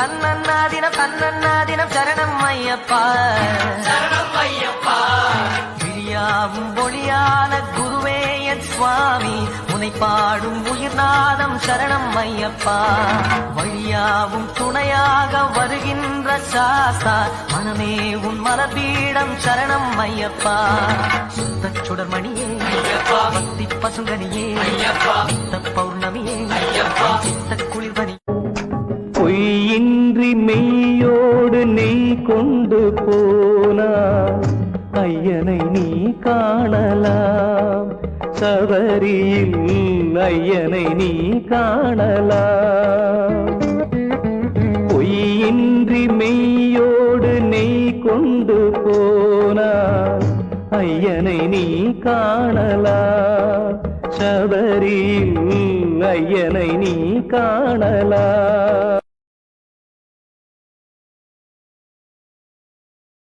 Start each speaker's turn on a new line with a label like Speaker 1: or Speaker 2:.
Speaker 1: தன்னன்னாதினம் சரணம் ஐயப்பா விழியாவும் ஒளியான குருவே என் சுவாமி உனை பாடும் உயிர்நாதம் சரணம் ஐயப்பா வழியாவும் துணையாக வருகின்ற சாஸ்தா மனமே உன் மலபீடம் சரணம் ஐயப்பா சுத்த சுடர்மணியே பக்தி பசுங்கனியே சித்த பௌர்ணமியே சித்த குளிர்வனி
Speaker 2: பொய்யின்றி மெய்யோடு நெய் கொண்டு போனா ஐயனை நீ காணலாம் சபரியில் ஐயனை நீ காணலாம் பொய்யின்றி மெய்யோடு நெய் கொண்டு போனா ஐயனை நீ காணலாம் சபரியில் ஐயனை நீ காணலாம்